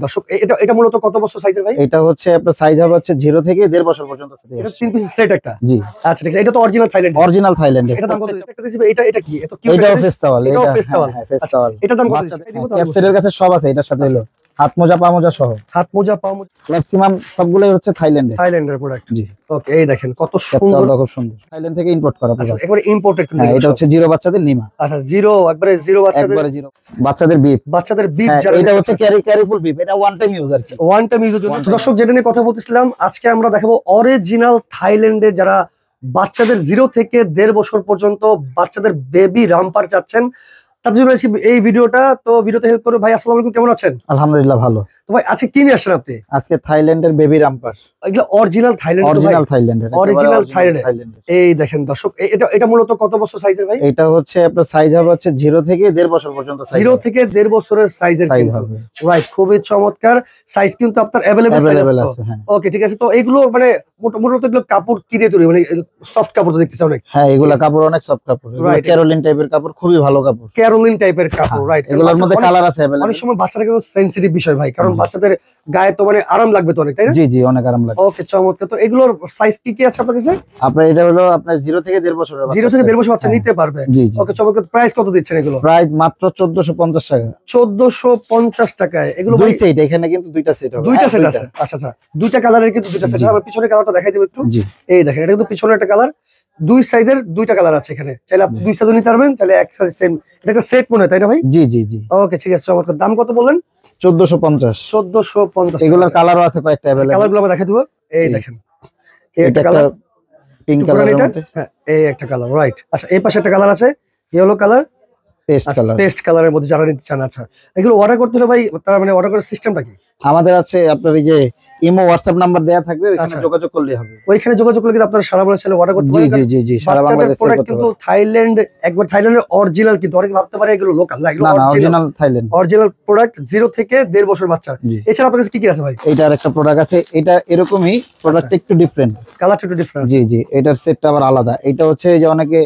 দর্শক, এটা এটা মূলত কত বছর সাইজের ভাই? এটা হচ্ছে আপনার সাইজ হবে হচ্ছে 0 থেকে 1.5 বছর পর্যন্ত। এটা 3 পিস সেট একটা। জি আচ্ছা ঠিক আছে, এটা তো অরিজিনাল থাইল্যান্ড। অরিজিনাল থাইল্যান্ডের। এটা দাম কত? একটা দিছি ভাই, এটা এটা কি? এত কিউট। এটাও ফেস্টাওয়াল। এটাও ফেস্টাওয়াল। হ্যাঁ ফেস্টাওয়াল। এটা দাম কত? ক্যাপসেটের কাছে সব আছে, এটার সাথে হলো হাত মোজা পা মোজা সহ। হাত মোজা পা মোজা ম্যাক্সিমাম সবগুলোই হচ্ছে থাইল্যান্ডের। থাইল্যান্ডের প্রোডাক্ট। জি ওকে, এই দেখেন কত সুন্দর, খুব সুন্দর। থাইল্যান্ড থেকে ইম্পোর্ট করা আচ্ছা প্রোডাক্ট। একবারে ইম্পোর্টেড। হ্যাঁ এটা হচ্ছে জিরো বাচ্চাদের নিমা। আচ্ছা জিরো, একবারে জিরো বাচ্চাদের, একবারে জিরো বাচ্চাদের বিফ। বাচ্চাদের বিফ। এটা হচ্ছে ক্যারিফুল বিফ। এটা ওয়ান টাইম ইউজ আর কি, ওয়ান টাইম ইউজের জন্য। দর্শক যেটা নিয়ে কথা বলতেছিলাম, আজকে আমরা দেখাবো অরিজিনাল থাইল্যান্ডে যারা বাচ্চাদের 0 থেকে 1.5 বছর পর্যন্ত বাচ্চাদের বেবি রামপার চাচ্ছেন, তার জন্য এই ভিডিওটা। তো ভিডিওতে হেল্প করবে ভাই। আসসালামু আলাইকুম, কেমন আছেন? আলহামদুলিল্লাহ ভালো। তো ভাই আজকে কি নিয়ে আসছেন আপনি? আজকে থাইল্যান্ডের বেবি রামপার। এগুলো অরিজিনাল থাইল্যান্ড, অরিজিনাল থাইল্যান্ডের, অরিজিনাল থাইল্যান্ড। এই দেখেন দর্শক, এটা এটা মূলত কত বছর সাইজের ভাই? এটা হচ্ছে আপনার সাইজ হবে হচ্ছে 0 থেকে 1.5 বছর পর্যন্ত। 0 থেকে 1.5 বছরের সাইজের হবে। রাইট, খুবই চমৎকার সাইজ কিন্তু আপনার अवेलेबल আছে। হ্যাঁ ওকে ঠিক আছে। তো এগুলো মানে মূলত এগুলো কাপড় কি দিয়ে তৈরি? মানে সফট কাপড় তো দেখতেছি অনেক। হ্যাঁ এগুলা কাপড় অনেক সফট কাপড়, ক্যারোলিন টাইপের কাপড়, খুবই ভালো কাপড়। ক্যারোলিন টাইপের কাপড়, রাইট। এগুলোর মধ্যে কালার আছে अवेलेबल। অনেক সময় বাচ্চারা কিন্তু সেনসিটিভ বিষয় ভাই, কারণ বাচ্চাদের গায়ে তো মানে আরাম লাগবে তো অনেক, তাই না? জি জি অনেক আরাম লাগবে। ওকে চমৎকার। তো এগুলোর সাইজ কি কি আছে আপনার কাছে? আপনার এটা হলো আপনার 0 থেকে 1.5 বছরের বাচ্চা। 0 থেকে 1.5 বছর বাচ্চা নিতে পারবে। জি জি। ওকে চমৎকার। প্রাইস কত দিচ্ছেন এগুলো? প্রাইস মাত্র 1450 টাকা। 1450 টাকায় এগুলো। দুই সেট, এখানে কিন্তু দুইটা সেট হবে। দুইটা সেট আছে। আচ্ছা আচ্ছা, দুইটা কালারের কিন্তু দুইটা সেট। আমরা পিছনের কালারটা দেখাই দেব একটু। জি এই দেখেন, এটা কিন্তু পিছনের একটা কালার, দুই সাইজের দুইটা কালার আছে এখানে। চাইলে আপনি দুই সাইজও নিতে পারবেন, চাইলে এক সাইজ সেম। এটা একটা সেট মনে হয়, তাই না ভাই? জি জি জি। ওকে ঠিক আছে চমৎকার। দাম কত বললেন? 1450। 1450। এগুলোর কালারও আছে কয়েকটা अवेलेबल। কালারগুলো আমরা দেখাই দেব। এই দেখেন, এই একটা কালার, পিঙ্ক কালারের মধ্যে। হ্যাঁ এই একটা কালার, রাইট। আচ্ছা এই পাশে একটা কালার আছে, ইয়েলো কালার, পেস্ট কালার। পেস্ট কালারের মধ্যে যারা নিতে চান। আচ্ছা এগুলো অর্ডার করতে হলে ভাই, তার মানে অর্ডার করার সিস্টেমটা কি? আমাদের আছে আপনার এই যে ইমো হোয়াটসঅ্যাপ নাম্বার দেয়া থাকবে, ওইখানে যোগাযোগ করলেই হবে। ওইখানে যোগাযোগ করলে কিন্তু আপনারা সারা বাংলাদেশে অর্ডার করতে পারবেন। জি জি জি, সারা বাংলাদেশে করতে পারবেন। কিন্তু থাইল্যান্ড, একবার থাইল্যান্ডের অরিজিনাল, কিন্তু অনেকে ভাবতে পারে এগুলো লোকাল। না, এগুলো অরিজিনাল থাইল্যান্ড, অরিজিনাল প্রোডাক্ট। 0 থেকে 1.5 বছর বাচ্চা। এছাড়া আপনার কাছে কি কি আছে ভাই? এইটার একটা প্রোডাক্ট আছে, এটা এরকমই, প্রোডাক্টটা একটু ডিফারেন্ট, কালারটা একটু ডিফারেন্ট। জি জি, এটার সেটটা আবার আলাদা। এটা হচ্ছে যে অনেকে,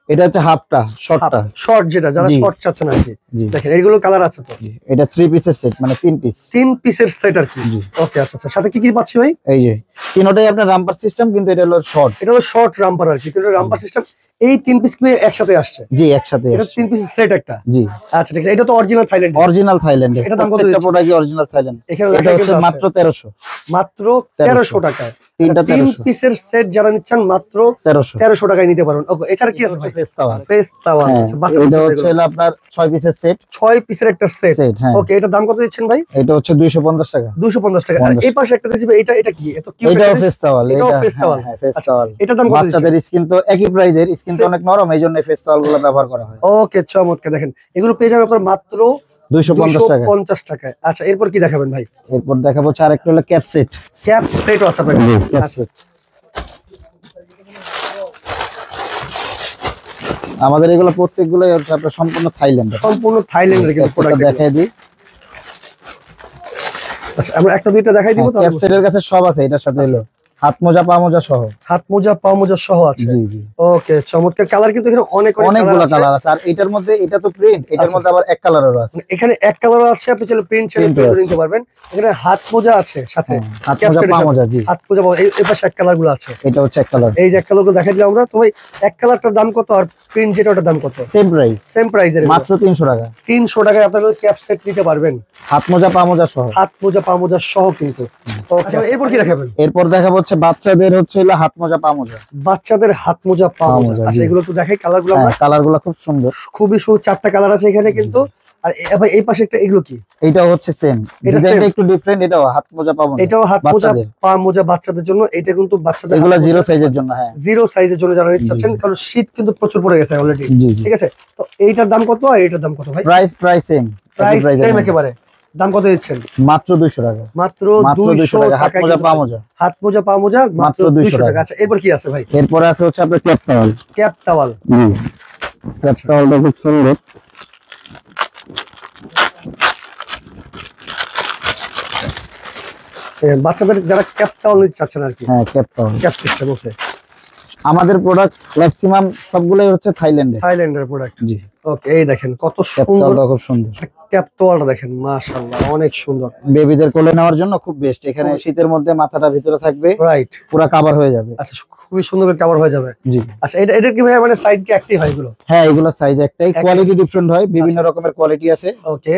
এটা হচ্ছে হাফটা, শর্টটা, শর্ট যেটা যারা শর্ট চাচ্ছেন আর কি। দেখেন এইগুলো কালার আছে তো। এটা 3 পিসের সেট, মানে 3 পিস, 3 পিসের সেট আর কি। ওকে আচ্ছা আচ্ছা, সাথে কি কি পাচ্ছি ভাই? এই যে তিনটাই আপনার রাম্পার সিস্টেম, কিন্তু এটা হলো শর্ট। এটা হলো শর্ট রাম্পার আর কি, কিন্তু রাম্পার সিস্টেম। এই 3 পিস কি একসাথে আসছে? জি একসাথে। এটা 3 পিসের সেট একটা। জি আচ্ছা ঠিক আছে। এটা তো অরিজিনাল থাইল্যান্ড, অরিজিনাল থাইল্যান্ডের। এটা দাম কত? একটা প্রোডাক্টই অরিজিনাল থাইল্যান্ড। এটা হচ্ছে মাত্র 1300। মাত্র 1300 টাকায় তিনটা 3 পিসের সেট যারা নিচ্ছেন মাত্র 1300 টাকায় নিতে পারবেন। ওকে এছাড়া কি আছে ভাই? ফেস্টাওয়াল। ফেস্টাওয়াল। আচ্ছা এটা হচ্ছে আপনার 6 পিসের সেট। 6 পিসের একটা সেট। হ্যাঁ ওকে এটার দাম কত দিচ্ছেন ভাই? এটা হচ্ছে 250 টাকা। 250 টাকা। আর এই পাশে একটা দিছি ভাই, এটা এটা কি? এত কিউট। এটাও ফেস্টাওয়াল। এটাও ফেস্টাওয়াল। হ্যাঁ ফেস্টাওয়াল। এটার দাম কত? বাচ্চাদের স্কিন তো একই প্রাইজের, স্কিন তো অনেক নরম, এইজন্য ফেস্টাওয়াল গুলো ব্যবহার করা হয়। ওকে চমৎকার। দেখেন এগুলো পেয়ে যাবেন আপনার মাত্র 250 টাকায়। আচ্ছা এরপর কি দেখাবেন ভাই? এরপর দেখাবো আরেকটা হলো ক্যাপ সেট। ক্যাপ সেটও আছে আপনার কাছে? আমাদের এগুলো প্রত্যেকগুলোই হচ্ছে আপনার সম্পূর্ণ থাইল্যান্ড, সম্পূর্ণ থাইল্যান্ডের কিন্তু প্রোডাক্ট দেখাই দিই। আচ্ছা আমরা একটা দুইটা দেখাই দিব। তো ক্যাপ সেটের কাছে সব আছে, এটার সাথে হলো হাত মোজা পা মোজা সহ। হাত মোজা পা মোজা সহ আছে। জি জি। ওকে চমৎকার। কালার কিন্তু এখানে অনেকগুলো কালার আছে। আর এটার মধ্যে এটা তো প্রিন্ট, এটার মধ্যে আবার এক কালারেরও আছে। এখানে এক কালারও আছে, আপনি চাইলে প্রিন্ট নিতে পারবেন। এখানে হাত মোজা আছে সাথে, হাত মোজা পা মোজা। জি হাত মোজা এই পাশে এক কালার গুলো আছে। এটা হচ্ছে এক কালার। এই যে এক কালার গুলো দেখাই দিলাম আমরা। তো ভাই এক কালারটার দাম কত আর প্রিন্ট যেটা ওটার দাম কত? সেম প্রাইস, সেম প্রাইসের, মাত্র 300 টাকা। 300 টাকায় আপনারা ক্যাপ সেট নিতে পারবেন, হাত মোজা পা মোজা সহ। হাত মোজা পা মোজা সহ কিন্তু। আচ্ছা এরপর কি দেখাবেন? এরপর দেখাবো হচ্ছে বাচ্চাদের হচ্ছে হলো হাত মোজা পা মোজা। বাচ্চাদের হাত মোজা পা মোজা। আচ্ছা এগুলো একটু দেখাই কালারগুলো আমরা। কালারগুলো খুব সুন্দর, খুবই সুন্দর। 4টা কালার আছে এখানে কিন্তু। আর এই পাশে একটা, এগুলো কি? এটাও হচ্ছে সেম, ডিজাইনটা একটু ডিফারেন্ট। এটাও হাত মোজা পা মোজা। এটাও হাত মোজা পা মোজা বাচ্চাদের জন্য। এটা কিন্তু বাচ্চাদের, এগুলো 0 সাইজের জন্য। হ্যাঁ 0 সাইজের জন্য যারা নিচ্ছেন, কারণ শীত কিন্তু প্রচুর পড়ে গেছে অলরেডি। ঠিক আছে। তো এইটার দাম কত আর এটার দাম কত ভাই? Price same. প্রাইস সেম একেবারে। দাম কত দিচ্ছেন? মাত্র 200 টাকা। মাত্র 200 টাকা। হাত মোজা পা মোজা, হাত মোজা পা মোজা মাত্র 200 টাকা। আচ্ছা এরপর কি আছে ভাই? এরপরে আছে হচ্ছে আপনার cap towel. Cap towel. Cap টাওয়ালটা খুব সুন্দর। বাচ্চাদের যারা ক্যাপ টাওয়াল নিতে চাচ্ছেন আর কি। হ্যাঁ ক্যাপ টাওয়াল, ক্যাপ সিস্টেম আছে। আমাদের প্রোডাক্ট ম্যাক্সিমাম সবগুলোই হচ্ছে থাইল্যান্ডের প্রোডাক্ট। জি। ওকে এই দেখেন কত সুন্দর, খুব সুন্দর। ক্যাপটোয়ালটা দেখেন, মাশাআল্লাহ অনেক সুন্দর। বেবিদের কোলে নেওয়ার জন্য খুব বেস্ট। এখানে শীতের মধ্যে মাথাটা ভিতরে থাকবে, রাইট, পুরো কভার হয়ে যাবে। আচ্ছা খুবই সুন্দর করে কভার হয়ে যাবে। জি আচ্ছা এটা কি ভাই মানে সাইজ কি একটাই হয় এগুলো? হ্যাঁ, এগুলোর সাইজ একটাই, কোয়ালিটি ডিফারেন্ট হয়, বিভিন্ন রকমের কোয়ালিটি আছে। ওকে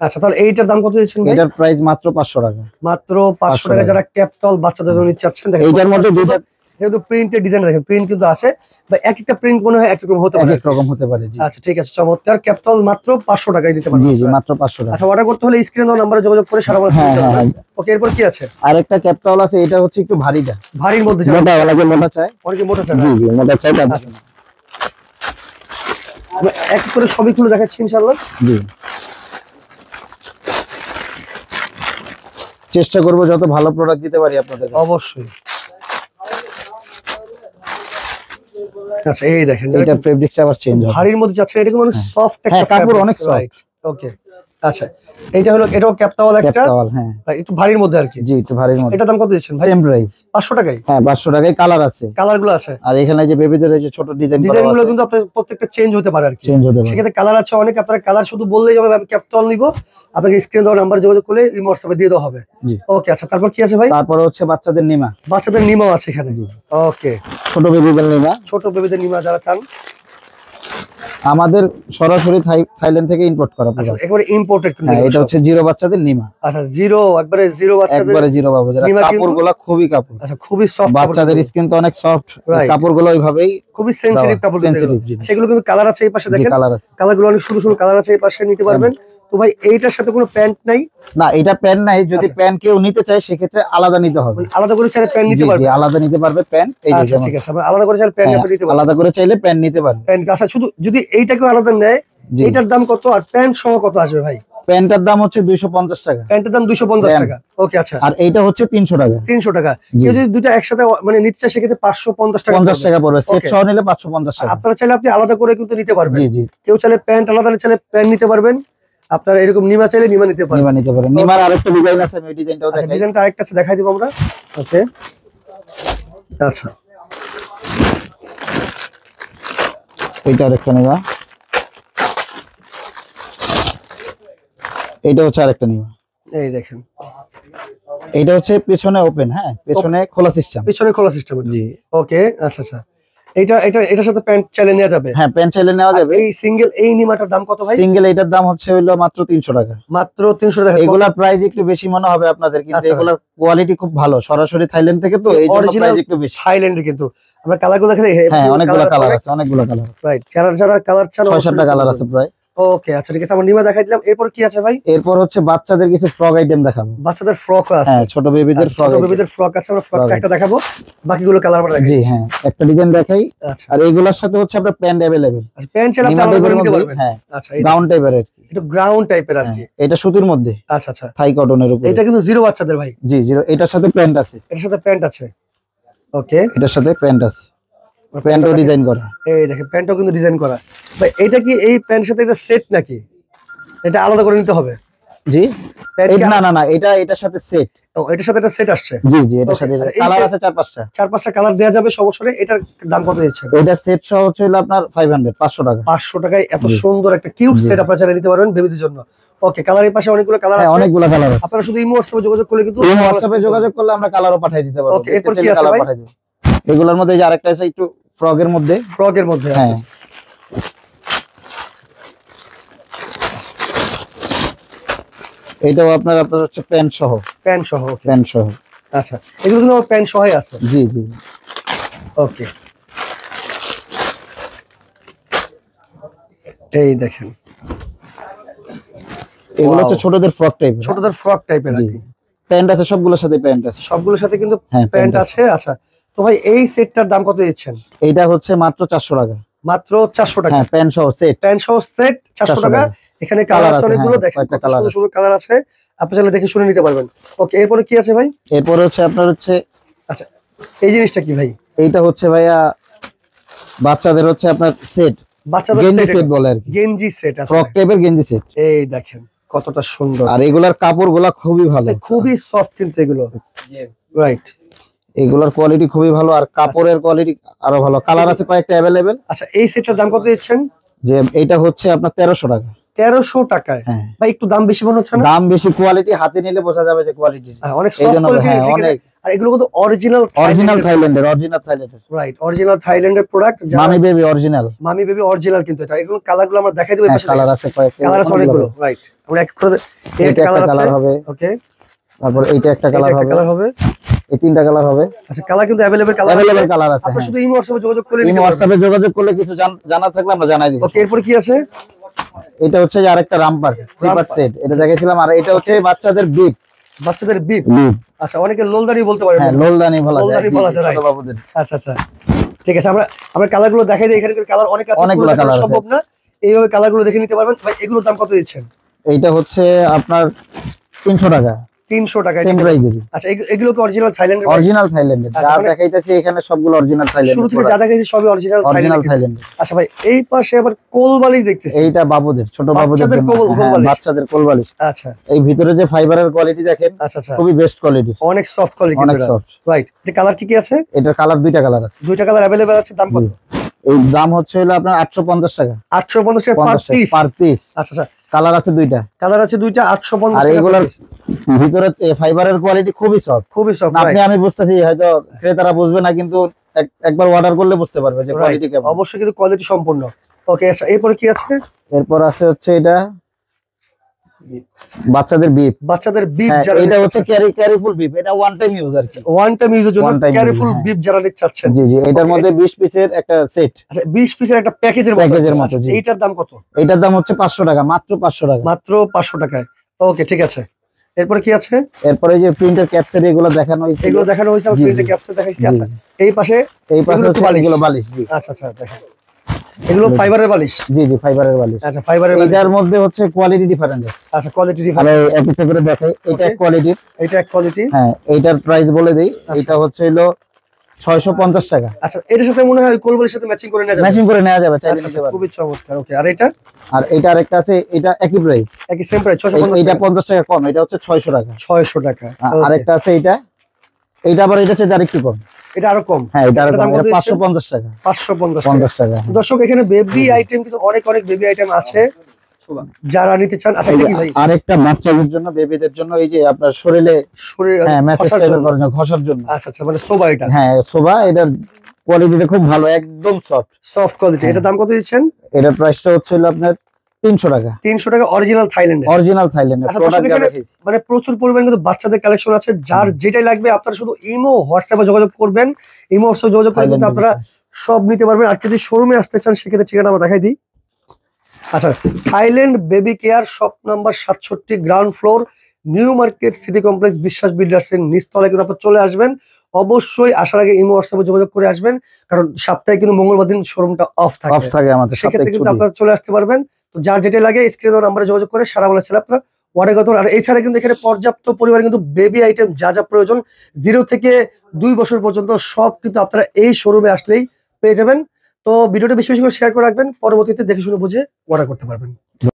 আচ্ছা, তাহলে এইটার দাম কত দিচ্ছেন ভাই? এটার প্রাইস মাত্র 500 টাকা। মাত্র 500 টাকা। যারা ক্যাপটল বাচ্চাদের জন্য নিতে চাচ্ছেন দেখেন, এইটার মধ্যে দুইটা কিন্তু প্রিন্টের ডিজাইন দেখেন, প্রিন্ট কিন্তু আছে বা এক একটা প্রিন্ট মনে হয় এক রকম হতে পারে, এক এক রকম হতে পারে। জি আচ্ছা ঠিক আছে, চমৎকার। ক্যাপটল মাত্র 500 টাকায় দিতে পারবেন। জি জি, মাত্র 500 টাকা। আচ্ছা, অর্ডার করতে হলে স্ক্রিনে দেওয়া নম্বরে যোগাযোগ করে সারা বাংলাদেশে নিতে পারবেন। ওকে, এরপর কি আছে? আরেকটা ক্যাপটাউল আছে, এটা হচ্ছে একটু ভারীটা, ভারীর মধ্যে মোটা লাগে, মোটা চাই, অনেকে মোটা চায়। জি জি, মোটা চাই। আচ্ছা, আমরা এক এক করে সবই খুলে দেখাচ্ছি ইনশাআল্লাহ। জি, চেষ্টা করব যত ভালো প্রোডাক্ট দিতে পারি আপনাদের। অবশ্যই। আচ্ছা এই দেখেন, এটা ফেব্রিকটা আবার চেঞ্জ হবে, ভারীর মধ্যে যাচ্ছে, এটা কিন্তু সফট একটা কাপড়, অনেক সফট। ওকে আচ্ছা, এটা হলো, এটাও ক্যাপটাওয়াল একটা, ক্যাপটাউল। হ্যাঁ, একটু ভারীর মধ্যে আর কি। জি, একটু ভারীর মধ্যে। এটা দাম কত দিচ্ছেন ভাই? সেম প্রাইস, 500 টাকায়। হ্যাঁ 500 টাকায়। কালার আছে, কালার গুলো আছে, আর এখানে যে বেবিদের এই যে ছোট ডিজাইন গুলো কিন্তু আপনার প্রত্যেকটা চেঞ্জ হতে পারে আর কি। চেঞ্জ হতে পারে। সেক্ষেত্রে কালার আছে অনেক, আপনারা কালার শুধু বললেই হবে আমি ক্যাপটাওয়াল নিব, আপনাকে স্ক্রিনে দেওয়া নাম্বার যোগাযোগ করলে ইমো হোয়াটসঅ্যাপে দিয়ে দেওয়া হবে। জি ওকে আচ্ছা, তারপর কি আছে ভাই? তারপর হচ্ছে বাচ্চাদের নিমা, বাচ্চাদের নিমাও আছে এখানে। ওকে, ছোট বেবিদের নিমা, ছোট বেবিদের নিমা যারা চান, আমাদের সরাসরি থাইল্যান্ড থেকে ইম্পোর্ট করা আচ্ছা প্রোডাক্ট। একেবারে ইম্পোর্টেড কিন্তু। হ্যাঁ, এটা হচ্ছে জিরো বাচ্চাদের নিমা। আচ্ছা জিরো, একবারে জিরো বাচ্চাদের, একবারে জিরো পাবো। যারা নিমা কিন্তু- কাপড়গুলো খুবই কাপড়, আচ্ছা খুবই সফট, বাচ্চাদের স্কিন তো অনেক সফট, Right. কাপড়গুলো ওইভাবেই খুবই সেনসিটিভ কাপড়, sensitive জিনিস। সেগুলো কিন্তু কালার আছে এই পাশে দেখেন, কালার আছে। কালারগুলো অনেক সুন্দর সুন্দর কালার আছে এই পাশে, নিতে পারবেন। তো ভাই এইটার সাথে কোনো প্যান্ট নাই? না, এটা প্যান্ট নাই, যদি প্যান্ট কেউ নিতে চায় সেক্ষেত্রে আলাদা নিতে হবে। মানে আলাদা করে চাইলে প্যান্ট নিতে জি, জি, পারবে? আলাদা নিতে পারবে প্যান্ট। এই যে আচ্ছা যেমন, ঠিক আছে, আমরা আলাদা করে চাইলে প্যান্ট হ্যাঁ, আপনি নিতে পারবেন। আলাদা করে চাইলে প্যান্ট নিতে পারবে। প্যান্ট, আচ্ছা শুধু যদি এইটাকেও আলাদা নেয়, জি। এইটার দাম কত আর প্যান্ট সহ কত আসবে ভাই? প্যান্টের দাম হচ্ছে 250 টাকা, প্যান্টের দাম 250 প্যান্ট। টাকা। ওকে আচ্ছা, আর এইটা হচ্ছে 300 টাকা। 300 টাকা। জি। কেউ যদি দুটো একসাথে মানে নিতে চায় সেক্ষেত্রে 550 টাকা 50 টাকা পড়বে, সেট Okay. সহ নিলে 550 টাকা। আপনারা চাইলে আপনি আলাদা করে কিন্তু নিতে পারবেন। জি জি, কেউ চাইলে প্যান্ট আলাদা চাইলে প্যান্ট নিতে পারবেন, আপনারা এরকম নিমা চাইলে নিমা নিতে পারবেন। নিমা নিতে পারেন। নিমার আরেকটা ডিজাইন আছে, আমি ওই ডিজাইনটাও আচ্ছা, দেখাই। ডিজাইনটা আরেকটা আছে, দেখাই দিব আমরা। ওকে আচ্ছা, এইটা আরেকটা নিমা, এইটা হচ্ছে আরেকটা নিমা। এই দেখেন, এইটা হচ্ছে পেছনে ওপেন, হ্যাঁ পেছনে খোলা সিস্টেম। পিছনে খোলা সিস্টেম। জি, ওকে আচ্ছা আচ্ছা, এটার সাথে প্যান্ট চাইলে নেওয়া যাবে? হ্যাঁ প্যান্ট চাইলে নেওয়া যাবে। এই সিঙ্গেল এই নিমাটার দাম কত ভাই? সিঙ্গেল এইটার দাম হচ্ছে হইলো মাত্র 300 টাকা। মাত্র 300 টাকা। এগুলার প্রাইস একটু বেশি মনে হবে আপনাদের, কিন্তু আচ্ছা। এগুলার কোয়ালিটি খুব ভালো, সরাসরি থাইল্যান্ড থেকে, তো এই জন্য Original প্রাইস একটু বেশি। থাইল্যান্ডের কিন্তু আমরা কালারগুলো দেখাই। হ্যাঁ, অনেকগুলো কালার আছে, অনেকগুলো কালার, রাইট, যারা কালার চান 6-7টা কালার আছে প্রায়। ওকে আচ্ছা ঠিক আছে, আমরা নিমা দেখাই দিলাম। এরপর কি আছে ভাই? এরপর হচ্ছে বাচ্চাদের কিছু ফ্রক আইটেম দেখাবো। বাচ্চাদের ফ্রক আছে। হ্যাঁ, ছোট বেবিদের আচ্ছা, ফ্রক। ছোট বেবিদের ফ্রক আছে, আমরা ফ্রকটা Frock একটা দেখাবো, বাকিগুলো কালার আমরা দেখাই। জি হ্যাঁ, একটা ডিজাইন দেখাই। আচ্ছা, আর এইগুলোর সাথে হচ্ছে আপনার প্যান্ট अवेलेबल, আচ্ছা প্যান্ট চাইলে আপনি আলাদা করে নিতে পারবেন। হ্যাঁ আচ্ছা, এটা গাউন টাইপের আর কি, একটু গ্রাউন্ড টাইপের আর কি। হ্যাঁ, এটা সুতির মধ্যে, আচ্ছা আচ্ছা, থাই কটনের উপরে। এটা কিন্তু জিরো বাচ্চাদের ভাই। জি জিরো, এটার সাথে প্যান্ট আছে, এটার সাথে প্যান্ট আছে। ওকে, এটার সাথে প্যান্ট আছে, প্যান্টও ডিজাইন করা। এই দেখেন প্যান্টও কিন্তু ডিজাইন করা। ভাই এটা কি এই প্যান্টের সাথে এটা সেট নাকি এটা আলাদা করে নিতে হবে? জি, প্যান্ট কি না না না, এটার সাথে সেট। ও, এটার সাথে একটা সেট আসছে। জি জি, এটার Okay, সাথে এই কালার set- আছে 4-5টা। 4-5টা কালার দেওয়া যাবে, সমস্যা নেই। এটার দাম কত দিচ্ছে? এটা সেট সহ হচ্ছে হলো আপনার 500 টাকা। 500 টাকায় এত জি। সুন্দর একটা কিউট জি। সেট আপনারা চাইলে নিতে পারবেন বেবিদের জন্য। ওকে, কালারের পাশে অনেকগুলো কালার হ্যাঁ, আছে, অনেকগুলো কালার আছে। আপনারা শুধু ইমো হোয়াটসঅ্যাপে যোগাযোগ করলে কিন্তু এই হোয়াটসঅ্যাপে যোগাযোগ করলে আমরা কালারও পাঠিয়ে দিতে পারবো। Okay, এরপর কি আছে কালার ভাই? পাঠিয়ে দেব। এগুলোর মধ্যে যে আরেকটা আছে একটু ফ্রকের মধ্যে। ফ্রকের মধ্যে। হ্যাঁ, এটাও আপনার হচ্ছে প্যান্ট সহ। প্যান্ট সহ। ওকে প্যান্ট সহ, আচ্ছা, এগুলো কিন্তু আমার প্যান্ট সহই আছে। জি জি। ওকে, এই দেখেন, এগুলো Wow. হচ্ছে ছোটদের ফ্রক টাইপ। ছোটদের ফ্রক টাইপের আর জি, কি। প্যান্ট আছে সবগুলোর সাথে, প্যান্ট আছে। সবগুলোর সাথে কিন্তু হ্যাঁ, প্যান্ট আছে। আচ্ছা, তো ভাই এই সেটটার দাম কত দিচ্ছেন? এইটা হচ্ছে মাত্র 400 টাকা। মাত্র 400 টাকা। হ্যাঁ, প্যান্ট সহ সেট। প্যান্ট সহ সেট 400 টাকা। এখানে কালার কালার আছে আছে, অনেকগুলো, হ্যাঁ, দেখেন কয়েকটা কত কালার সুন্দর আছে। সুন্দর কালার আছে, আপনি চাইলে দেখে শুনে নিতে পারবেন। ওকে, এরপরে কি আছে ভাই? এরপর হচ্ছে আপনার হচ্ছে আচ্ছা, এই জিনিসটা কি ভাই? এইটা হচ্ছে ভাইয়া বাচ্চাদের হচ্ছে আপনার সেট, বাচ্চাদের গেঞ্জি set সেট বলে আর কি, গেঞ্জি সেট আছে। ফ্রক টাইপের গেঞ্জি সেট। এই দেখেন কতটা সুন্দর, আর এগুলার কাপড়গুলা খুবই ভালো, খুবই সফট কিন্তু এগুলো। রাইট, এগুলার কোয়ালিটি খুবই ভালো, আর কাপড়ের কোয়ালিটি আরো ভালো। কালার আছে কয়েকটা अवेलेबल। আচ্ছা এই সেটটার দাম কত দিচ্ছেন? যে এইটা হচ্ছে আপনার 1300 টাকা। 1300 টাকায়। হ্যাঁ ভাই একটু দাম বেশি মনে হচ্ছে না? দাম বেশি, কোয়ালিটি হাতে নিলে বোঝা যাবে যে কোয়ালিটি অনেক এই সফট জন্য। কোয়ালিটি, হ্যাঁ অনেক। আর এগুলো কিন্তু অরিজিনাল থাইল্যান্ডের অরিজিনাল থাইল্যান্ডের রাইট, অরিজিনাল থাইল্যান্ডের প্রোডাক্ট। মামি বেবি অরিজিনাল, মামি বেবি অরিজিনাল কিন্তু এটা। এগুলো কালার গুলো আমরা দেখাই দেব। হ্যাঁ কালার আছে কয়েকটা, কালার আছে অনেকগুলো। রাইট, আমরা এক করে এটা একটা কালার হবে। ওকে, তারপর এইটা একটা কালার হবে, এই তিনটা কালার হবে। আচ্ছা, কালার কিন্তু अवेलेबल কালার আছে। আপনি শুধু ইমো হোয়াটসঅ্যাপে যোগাযোগ করে ইমো হোয়াটসঅ্যাপে যোগাযোগ করলে কিছু জানা থাকলে আমরা জানাই দিব। ওকে, এরপর কি আছে? এটা হচ্ছে যে আরেকটা রামপার স্লিপার সেট, এটা দেখাইছিলাম। আর এটা হচ্ছে বাচ্চাদের বিপ। আচ্ছা, অনেকে লোলদানি বলতে পারে। হ্যাঁ লোলদানি বলা যায়, ছোট বাবুদের। আচ্ছা আচ্ছা, ঠিক আছে, আমরা কালার গুলো দেখাই দিই। এখানে কালার অনেক আছে, অনেকগুলো কালার সম্ভব না, এইভাবে কালার গুলো দেখে নিতে পারবেন। ভাই এগুলোর দাম কত দিচ্ছেন? এইটা হচ্ছে আপনার 300 টাকা। 300 টাকা সেম প্রাইসেরই। আচ্ছা, এগুলো কি অরিজিনাল থাইল্যান্ডের? অরিজিনাল থাইল্যান্ডের যা দেখাইতেছি এখানে সবগুলো অরিজিনাল থাইল্যান্ডের। শুরু থেকে যা দেখাইছি সবই অরিজিনাল থাইল্যান্ডের। আচ্ছা ভাই, এই পাশে আবার কোলবালিশ দেখতেছি। এইটা বাবুদের, ছোট বাবুদের জন্য বাচ্চাদের কোলবালিশ। আচ্ছা, এই ভিতরে যে ফাইবারের কোয়ালিটি দেখেন, আচ্ছা আচ্ছা, খুবই বেস্ট কোয়ালিটি, অনেক সফট কোয়ালিটি, অনেক সফট। রাইট। এটা কালার কি কি আছে? এটার কালার দুইটা কালার আছে, দুইটা কালার अवेलेबल আছে। দাম কত? এই দাম হচ্ছে হলো আপনার 850 টাকা। 850 টাকা পার পিস। আচ্ছা আচ্ছা, কালার আছে দুইটা, 850 আর টাকা। এগুলোর ভিতরে ফাইবারের কোয়ালিটি খুবই সফট। আমি বুঝতেছি হয়তো ক্রেতারা বুঝবে না, কিন্তু একবার অর্ডার করলে বুঝতে পারবে যে কোয়ালিটি কেমন। অবশ্যই কিন্তু কোয়ালিটি সম্পূর্ণ। ওকে, আচ্ছা, এরপর কি আছে? এরপর আছে হচ্ছে এটা বাচ্চাদের বিপ। এটা হচ্ছে ক্যারিফুল বিপ, এটা ওয়ান টাইম ইউজ আর কি, ওয়ান টাইম ইউজের জন্য ক্যারিফুল বিপ যারা নিতে চাচ্ছেন। জি জি, এটার মধ্যে 20 পিসের একটা সেট। আচ্ছা, 20 পিসের একটা প্যাকেজের মতো। এইটার দাম কত? এটার দাম হচ্ছে 500 টাকা, মাত্র 500 টাকা, মাত্র 500 টাকায়। ওকে, ঠিক আছে। এরপর কি আছে? এরপরে যে প্রিন্টের ক্যাপসেট এগুলো দেখানো হয়েছে, আমি প্রিন্টের ক্যাপসেট দেখাইছি। আচ্ছা, এই পাশে এগুলো বালিশ। জি আচ্ছা আচ্ছা, দেখেন এগুলো ফাইবারের বালিশ। জি জি, ফাইবারের বালিশ। আচ্ছা, ফাইবারের বালিশ। এটার মধ্যে হচ্ছে কোয়ালিটি ডিফারেন্স আছে। আচ্ছা, কোয়ালিটি ডিফারেন্স। আরে এক একটা করে দেখাই। এটা এক কোয়ালিটি, এটা এক কোয়ালিটি। হ্যাঁ, এটার প্রাইস বলে দেই। এটা হচ্ছে হলো 650 টাকা। আচ্ছা, এটার সাথে মনে হয় কোলবালিশের সাথে ম্যাচিং করে নেওয়া যাবে। চাইলে নিতে পারবেন। খুবই চমৎকার। ওকে, আর এটা? আর এটা আরেকটা আছে, এটা একই প্রাইস, একই সেম প্রাইস, 650 এটা 50 টাকা কম, এটা হচ্ছে 600 টাকা। 600 টাকা। আরেকটা আছে এইটা আবার এটা চেয়ে আরেকটু কম। এটা আরো কম? হ্যাঁ, এটা আরো কম, এটা 550 টাকা। 550 টাকা। দর্শক, এখানে বেবি আইটেম কিন্তু অনেক বেবি আইটেম আছে যারা নিতে চান। আচ্ছা, এটা কি ভাই? আরেকটা বাচ্চাদের জন্য, বেবিদের জন্য, এই যে আপনার শরীরে হ্যাঁ ম্যাসেজ টাইপের করার জন্য, ঘষার জন্য। আচ্ছা আচ্ছা, মানে সোবা এটা? হ্যাঁ সোবা। এটার কোয়ালিটিটা খুব ভালো, একদম সফট কোয়ালিটি। এটা দাম কত দিচ্ছেন? এটার প্রাইসটা হচ্ছে আপনার 300 টাকা। 300 টাকা, অরিজিনাল থাইল্যান্ডের। মানে প্রচুর পরিমাণে কিন্তু বাচ্চাদের কালেকশন আছে। যার যেটাই লাগবে আপনারা শুধু ইমো হোয়াটসঅ্যাপে যোগাযোগ করবেন। ইমো হোয়াটসঅ্যাপে যোগাযোগ করে কিন্তু আপনারা সব নিতে পারবেন। আর যদি শোরুমে আসতে চান সেক্ষেত্রে ঠিকানা আমরা দেখাই দিই। আচ্ছা, Thailand baby care, shop number 67, ground floor, new market city complex, বিশ্বাস বিল্ডার্স এর নিচতলায় কিন্তু আপনারা চলে আসবেন। অবশ্যই আসার আগে ইমো হোয়াটসঅ্যাপে যোগাযোগ করে আসবেন, কারণ সপ্তাহে কিন্তু মঙ্গলবার দিন শোরুমটা অফ থাকে আমাদের। সেক্ষেত্রে কিন্তু আপনারা চলে আসতে পারবেন। তো যার যেটা লাগে স্ক্রিনে নাম্বারে যোগাযোগ করে সারা বেলা ছেলে আপনারা অর্ডার করতে পারেন। আর এছাড়া কিন্তু এখানে পর্যাপ্ত পরিমাণে কিন্তু বেবি আইটেম যা যা প্রয়োজন 0 থেকে 2 বছর পর্যন্ত সব কিন্তু আপনারা এই শোরুমে আসলেই পেয়ে যাবেন। তো ভিডিওটা বেশি বেশি করে শেয়ার করে রাখবেন, পরবর্তীতে দেখে শুনে বুঝে অর্ডার করতে পারবেন।